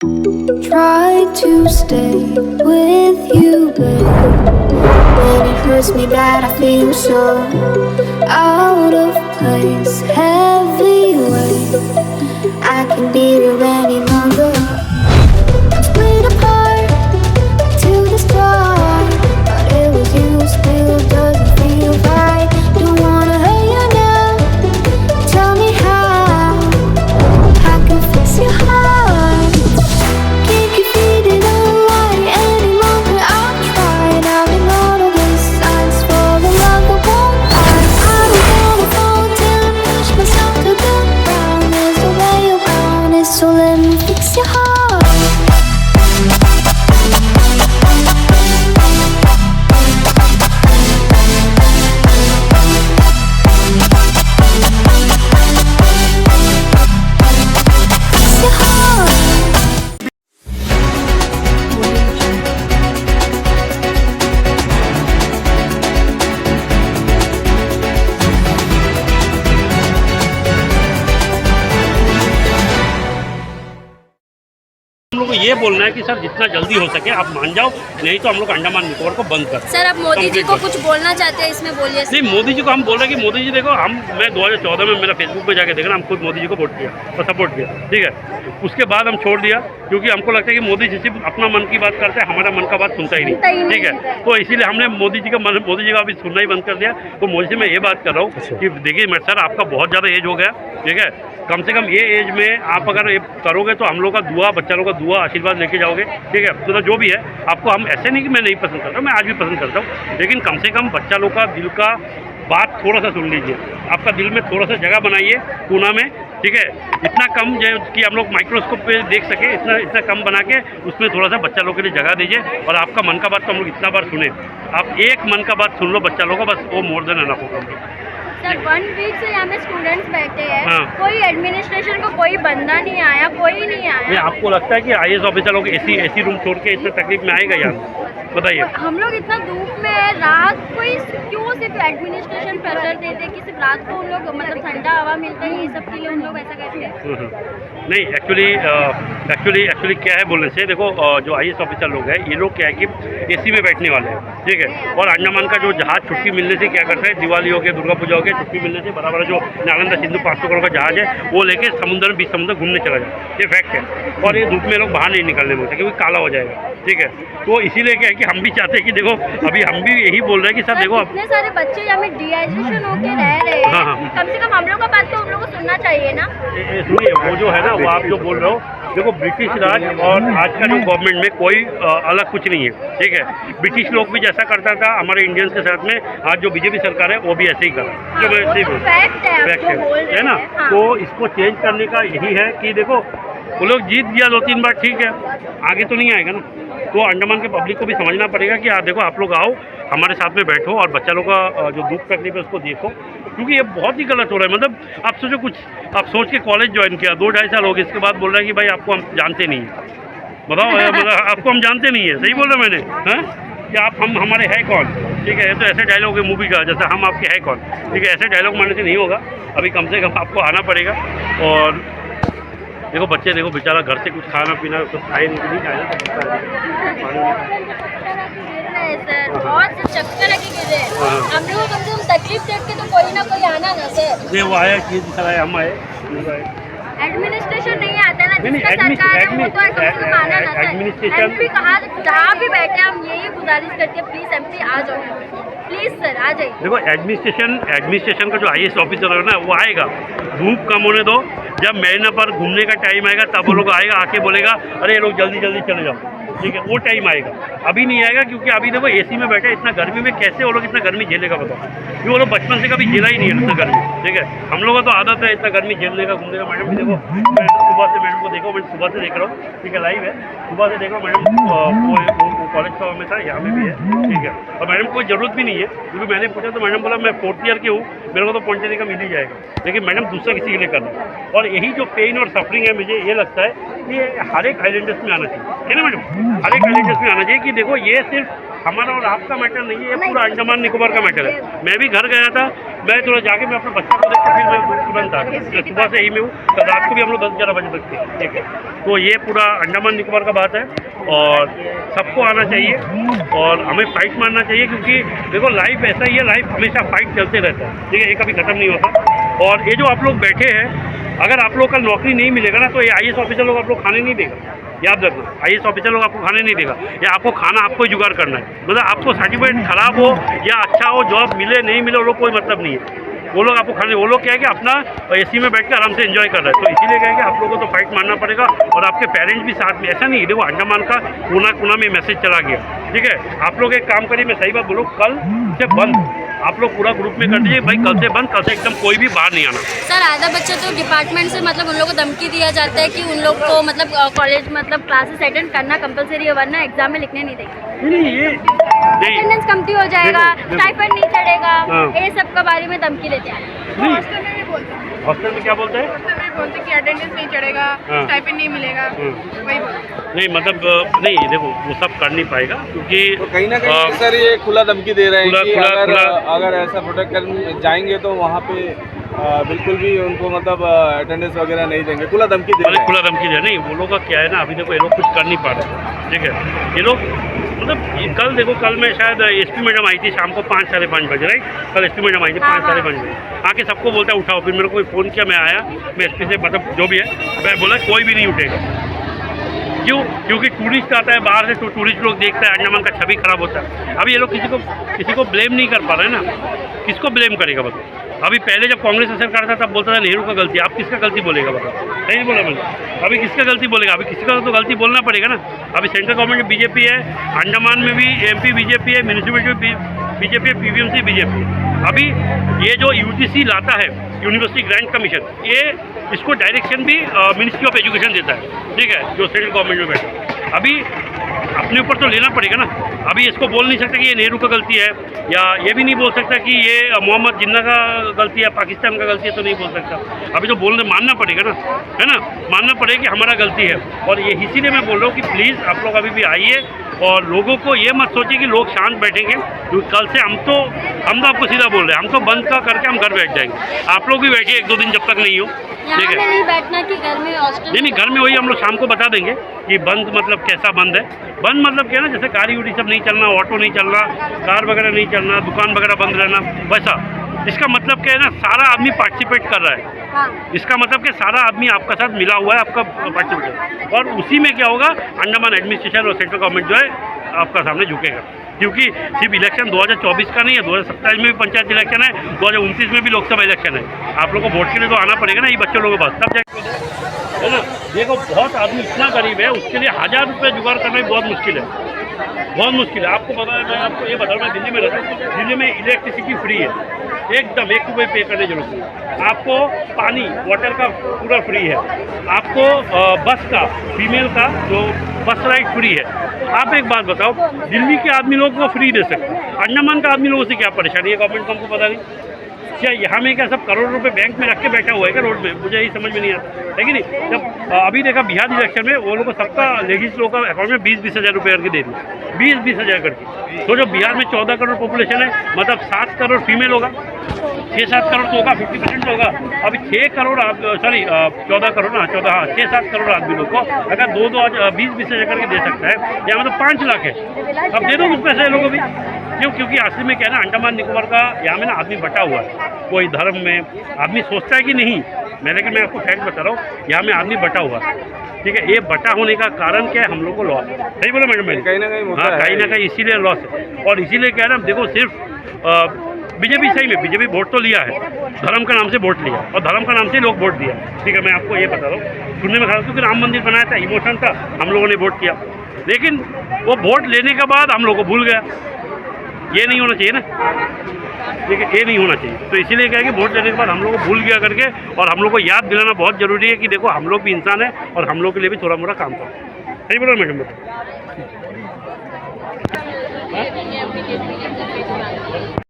Try to stay with you, babe. When it hurts me bad, I feel so out of place. Heavy weight, I can't be real any longer. Split apart till the start, but it was you. Still doesn't feel right. Don't wanna hurt you now. Tell me how I can fix your heart. Can't keep feeding on light any longer. I've tried. I've been all of this signs for the love that won't last. I don't wanna fall down and push myself to the ground. There's no way around it, so let me fix your heart. Fix your heart. हम लोग को ये बोलना है कि sir जितना जल्दी हो सके आप मान जाओ, नहीं तो हम लोग अंडमान निकोबार को बंद कर। सर, आप मोदी जी को कुछ बोलना चाहते हैं इसमें, बोलिए। नहीं, मोदी जी को हम बोल रहे हैं कि मोदी जी देखो, मैं 2014 में मेरा फेसबुक पे जाके देखना, हम खुद मोदी जी को वोट किया और सपोर्ट किया, ठीक है। उसके बाद हम छोड़ दिया क्योंकि हमको लगता है कि मोदी जी सिर्फ अपना मन की बात करते हैं, हमारा मन का बात सुनता ही नहीं, ठीक है। तो इसीलिए हमने मोदी जी का अभी सुनना ही बंद कर दिया। तो मोदी से मैं ये बात कर रहा हूँ कि देखिए सर, आपका बहुत ज़्यादा एज हो गया, ठीक है। कम से कम ये एज में आप अगर ये करोगे तो हम लोग का दुआ, बच्चा लोग का दुआ, आशीर्वाद लेके जाओगे, ठीक है। तो जो भी है आपको, हम ऐसे नहीं कि मैं नहीं पसंद करता, मैं आज भी पसंद करता हूँ, लेकिन कम से कम बच्चा लोग का दिल का बात थोड़ा सा सुन लीजिए। आपका दिल में थोड़ा सा जगह बनाइए कोना में, ठीक है। इतना कम जो कि हम लोग माइक्रोस्कोप पे देख सके, इतना कम बना के उसमें थोड़ा सा बच्चा लोग के लिए जगह दीजिए। और आपका मन का बात तो हम लोग इतना बार सुने, आप एक मन का बात सुन लो बच्चा लोगों का, बस वो मोर देन एनफ होगा। सर, 1 वीक से यहाँ में स्टूडेंट्स बैठे हैं, हाँ। कोई एडमिनिस्ट्रेशन को कोई बंदा नहीं आया, कोई नहीं आया। नहीं, आपको लगता है कि IAS ऑफिसर लोग एसी रूम छोड़ के इतना तकलीफ में आएगा यहाँ? बताइए। हम लोग इतना धूप में है, रात को क्यों सिर्फ एडमिनिस्ट्रेशन प्रेशर देते हैं कि सिर्फ रात को उन लोग मतलब ठंडा हवा मिलता है, ये सब के लिए उन लोग ऐसा करते हैं। नहीं, एक्चुअली क्या है बोलने से, देखो जो IAS ऑफिसर लोग हैं, ये लोग क्या है कि एसी में बैठने वाले हैं, ठीक है। और अंडमान का जो जहाज छुट्टी मिलने से क्या करता है, दिवाली हो गया, दुर्गा पूजा हो गया, छुट्टी मिलने से बराबर जो नालंदा सिंधु 500 करोड़ का जहाज है वो लेके समुद्र, बीच समुद्र घूमने चला जाए, ये फैक्ट है। और ये धूप में लोग बाहर नहीं निकलने मिलते क्योंकि काला हो जाएगा, ठीक है। तो इसीलिए क्या है कि हम भी चाहते हैं कि देखो, अभी हम भी यही बोल रहे हैं कि सर देखो, इतने सारे बच्चे यहाँ में डिहाइड्रेशन होके रह रहे हैं, हाँ। कम से कम हम लोग का बात तो उन लोगों को सुनना चाहिए ना। सुनिए, वो जो है ना, वो आप जो बोल रहे हो, देखो ब्रिटिश राज और आज का जो गवर्नमेंट में कोई अलग कुछ नहीं है, ठीक है। ब्रिटिश लोग भी जैसा करता था हमारे इंडियंस के साथ में, आज जो बीजेपी सरकार है वो भी ऐसे ही कर रहा है, जो मैं सही फैक्ट है ना। तो इसको चेंज करने का यही है कि देखो, वो लोग जीत गया 2-3 बार, ठीक है, आगे तो नहीं आएगा ना। तो अंडमान के पब्लिक को भी समझना पड़ेगा कि देखो, आप लोग आओ, हमारे साथ में बैठो और बच्चा लोग का जो दुख तकलीफ है उसको देखो, क्योंकि ये बहुत ही गलत हो रहा है। मतलब आप सोचो, कुछ आप सोच के कॉलेज ज्वाइन किया, 2-2.5 साल हो गए, इसके बाद बोल रहे हैं कि भाई आपको हम जानते नहीं हैं। बताओ, मतलब आपको हम जानते नहीं है, सही बोल रहा मैंने, हाँ, कि आप हमारे है कौन, ठीक है। तो ऐसे डायलॉग है मूवी का, जैसा हम आपके है कौन, ठीक है। ऐसे डायलॉग मारने से नहीं होगा, अभी कम से कम आपको आना पड़ेगा। और देखो बच्चे, देखो बेचारा घर से कुछ खाना पीना कुछ खाए नहीं खाया, सर बहुत से चक्कर लगे गिरे, हम लोग कम से कम तकलीफ देख के तो कोई ना कोई आना ना सर। ये वो आया चीज आए, हम आए, एडमिनिस्ट्रेशन नहीं आता ना, जिसका सरकार है वो तो कम से कम आना ना सर। MP कहाँ जहाँ भी बैठे, हम यही गुजारिश करते हैं, प्लीज MP आ जाओ, प्लीज सर आ जाइए। देखो एडमिनिस्ट्रेशन का जो IAS ऑफिसर है ना, वो आएगा, धूप कम होने दो, जब महीना पर घूमने का टाइम आएगा तब वो लोग आएगा, आके बोलेगा अरे ये लोग जल्दी जल्दी चले जाओ, ठीक है। वो टाइम आएगा, अभी नहीं आएगा, क्योंकि अभी देखो AC में बैठे, इतना गर्मी में कैसे वो लोग इतना गर्मी झेलेगा बताओ, क्योंकि वो लोग बचपन से कभी झेला ही नहीं है इतना गर्मी, ठीक है। हम लोगों का तो आदत है इतना गर्मी झेलने का, घूमने का। मैडम भी देखो, मैं सुबह से मैडम को देखो, मैं सुबह से देख रहा हूँ, ठीक है, लाइव है, सुबह से देख रहा हूँ मैडम, वो कॉलेज का में था, यहाँ में भी है, ठीक है। और मैडम को कोई ज़रूरत भी नहीं है, क्योंकि मैंने पूछा तो मैडम बोला मैं 4th ईयर की हूँ, मेरे को तो पहुँचने का मिल ही जाएगा, लेकिन मैडम दूसरा किसी के लिए करना। और यही जो पेन और सफरिंग है, मुझे ये लगता है कि हर एक आइलैंडर्स में आना चाहिए, है ना मैडम, हर एक आइलैंडर्स में आना चाहिए कि देखो, ये सिर्फ हमारा और आपका मैटर नहीं है, ये पूरा अंडमान निकोबार का मैटर है। मैं भी घर गया था, मैं थोड़ा जाके मैं अपने बच्चा को देखकर फिर मैं तुरंत आ गया। मैं सुबह से ही में हूँ, कल रात को भी हम लोग 10-11 बजे तक थे, ठीक है। तो ये पूरा अंडमान निकोबार का बात है और सबको आना चाहिए और हमें फाइट मारना चाहिए, क्योंकि देखो लाइफ ऐसा ही है, लाइफ हमेशा फाइट चलते रहता है, ठीक है, ये कभी ख़त्म नहीं होता। और ये जो आप लोग बैठे हैं, अगर आप लोग का नौकरी नहीं मिलेगा ना तो ये IAS ऑफिसर लोग आप लोग खाने नहीं देगा, याद रखना। IAS ऑफिसर लोग आपको खाने नहीं देगा, या आपको खाना आपको ही जुगाड़ करना है। मतलब आपको सर्टिफिकेट खराब हो या अच्छा हो, जॉब मिले नहीं मिले, वो लोग कोई मतलब नहीं है। वो लोग आपको खाने, वो लोग क्या है कि अपना AC में बैठ के आराम से एंजॉय कर रहे हैं। तो इसीलिए क्या है कि आप लोगों को तो फाइट मारना पड़ेगा और आपके पेरेंट्स भी साथ में। ऐसा नहीं, देखो अंडमान का कोना कोना में मैसेज चला गया, ठीक है। आप लोग एक काम करिए, मैं सही बात बोलूँ, कल से बंद आप लोग पूरा ग्रुप में कर दीजिए भाई, कल से बंद, कल से एकदम कोई भी बाहर नहीं आना। सर आधा बच्चा तो डिपार्टमेंट से मतलब उन लोगों को धमकी दिया जाता है कि उन लोग को मतलब कॉलेज मतलब क्लासेस अटेंड करना कंपलसरी है, वरना एग्जाम में लिखने नहीं देंगे। नहीं ये अटेंडेंस कमती हो जाएगा, स्टाइपेंड नहीं चढ़ेगा, हाँ। ये सब के बारे में धमकी देते हैं। हॉस्टल में भी बोलते हैं, हॉस्टल में क्या बोलते हैं? हॉस्टल में बोलते हैं कि अटेंडेंस नहीं चढ़ेगा, हाँ। स्टाइपेंड नहीं मिलेगा, वही बोलते हैं। नहीं मतलब नहीं, देखो वो सब कर नहीं पाएगा, क्योंकि तो कहीं ना कहीं सर ये खुला धमकी दे रहे हैं कि खुला अगर ऐसा प्रोटेक्ट कर जाएंगे तो वहाँ पे बिल्कुल भी उनको मतलब अटेंडेंस वगैरह नहीं देंगे, खुला धमकी दे रहे हैं। खुला धमकी दे नहीं, वो लोग का क्या है ना, अभी देखो ये लोग कुछ कर नहीं पा रहे, ठीक है। ये लोग मतलब कल देखो, कल मैं शायद SP मैडम आई थी शाम को 5-5:30 बजे, राइट। कल SP मैडम आई थी 5-5:30 बजे, आके सबको बोलता है उठाओ। फिर मेरे को फ़ोन किया, मैं आया, मैं SP से मतलब जो भी है, मैं बोला कोई भी नहीं उठेगा। क्यों? क्योंकि टूरिस्ट आता है बाहर से, तो टूरिस्ट लोग देखता है, अंडमान का छवि खराब होता है। अभी ये लोग किसी को ब्लेम नहीं कर पा रहे हैं ना, किसको ब्लेम करेगा बताओ। अभी पहले जब कांग्रेस सरकार था तब बोलता था नेहरू का गलती, आप किसका गलती बोलेगा बताओ, नहीं बोला मैंने। अभी किसका गलती बोलेगा? अभी किसी का तो गलती बोलना पड़ेगा ना। अभी सेंट्रल गवर्नमेंट में BJP है, अंडमान में भी MP BJP है, म्यूनिसिपैलिटी BJP है, PBMC BJP है। अभी ये जो UGC लाता है, यूनिवर्सिटी ग्रांट कमीशन, ये इसको डायरेक्शन भी मिनिस्ट्री ऑफ एजुकेशन देता है, ठीक है, जो सेंट्रल गवर्नमेंट में बैठा। अभी अपने ऊपर तो लेना पड़ेगा ना। अभी इसको बोल नहीं सकता कि ये नेहरू का गलती है, या ये भी नहीं बोल सकता कि ये मोहम्मद जिन्ना का गलती है, पाकिस्तान का गलती है, तो नहीं बोल सकता। अभी तो बोलने मानना पड़ेगा ना, है ना, मानना पड़ेगा कि हमारा गलती है। और ये इसीलिए मैं बोल रहा हूँ कि प्लीज़ आप लोग अभी भी आइए और लोगों को ये मत सोचिए कि लोग शांत बैठेंगे। कल से हम तो आपको सीधा बोल रहे हैं, हम तो बंद का करके हम घर बैठ जाएंगे। आप लोग भी बैठिए 1-2 दिन जब तक नहीं हो, ठीक है। नहीं बैठना कि घर में हॉस्टल नहीं, घर में वही हम लोग शाम को बता देंगे कि बंद मतलब कैसा बंद है। बंद मतलब क्या है ना, जैसे गाड़ी उड़ी सब नहीं चलना, ऑटो नहीं चलना, कार वगैरह नहीं चलना, दुकान वगैरह बंद रहना, वैसा। इसका मतलब क्या है ना, सारा आदमी पार्टिसिपेट कर रहा है। हाँ। इसका मतलब कि सारा आदमी आपका साथ मिला हुआ है, आपका पार्टिसिपेट। और उसी में क्या होगा, अंडमान एडमिनिस्ट्रेशन और सेंट्रल गवर्नमेंट जो है आपका सामने झुकेगा। क्योंकि सिर्फ इलेक्शन 2024 का नहीं है, 2027 में भी पंचायत इलेक्शन है, 2029 में भी लोकसभा इलेक्शन है। आप लोगों को वोट के लिए तो आना पड़ेगा ना, ये बच्चों लोगों के पास तब जाके, है ना। देखो बहुत आदमी इतना गरीब है, उसके लिए 1000 रुपये जुगाड़ करना भी बहुत मुश्किल है, बहुत मुश्किल है। आपको पता है, मैं आपको ये बता रहा हूँ, मैं दिल्ली में रहता हूँ, दिल्ली में इलेक्ट्रिसिटी फ्री है, एकदम 1 रुपये पे करने की जरूरत नहीं। आपको पानी वाटर का पूरा फ्री है, आपको बस का फीमेल का जो बस राइड फ्री है। आप एक बात बताओ, दिल्ली के आदमी लोग को फ्री दे सकते हैं, अंडमान का आदमी लोगों से क्या परेशानी है गवर्नमेंट को, हमको पता नहीं। क्या यहाँ में क्या सब करोड़ों रुपए बैंक में रख के बैठा हुआ है क्या रोड में? मुझे यही समझ में नहीं आता है कि नहीं। जब अभी देखा बिहार इलेक्शन में, वो लोग को सबका लेडीज लोग का अकाउंट में 20-20 हज़ार रुपये करके दे दिए, 20-20 हज़ार करके। तो जो बिहार में 14 करोड़ पॉपुलेशन है, मतलब 7 करोड़ फीमेल होगा, 6-7 करोड़ तो होगा, 50% होगा। अभी 6 करोड़ 14 करोड़ ना 6-7 करोड़ आदमी लोग को अगर 20-20 हज़ार करके दे सकता है, यहाँ मतलब 5 लाख है। अब दे दो कुछ पैसे लोगों को भी। क्यों? क्योंकि असली में क्या है ना, अंडमान निकोबार का यहाँ में ना आदमी बटा हुआ है, कोई धर्म में आदमी सोचता है कि नहीं, लेकिन मैं आपको फैक्ट बता रहा हूँ, यहाँ में आदमी बटा हुआ है, ठीक है। ये बटा होने का कारण क्या है, हम लोग को लॉस है, सही बोला मैडम मैंने, कहीं ना कहीं हाँ, कहीं ना कहीं इसीलिए लॉस है। और इसीलिए क्या है ना, देखो सिर्फ बीजेपी, सही में बीजेपी वोट तो लिया है, धर्म का नाम से वोट लिया, और धर्म का नाम से लोग वोट दिया, ठीक है। मैं आपको ये बता रहा हूँ, सुनने में खराब, क्योंकि राम मंदिर बनाया था, इमोशन था, हम लोगों ने वोट किया, लेकिन वो वोट लेने के बाद हम लोग को भूल गया। ये नहीं होना चाहिए ना, ठीक है, ये नहीं होना चाहिए। तो इसीलिए क्या है कि वोट लेने के बाद हम लोग को भूल गया करके, और हम लोग को याद दिलाना बहुत ज़रूरी है कि देखो हम लोग भी इंसान है और हम लोग के लिए भी थोड़ा मोड़ा काम करो। सही बोलो मैडम।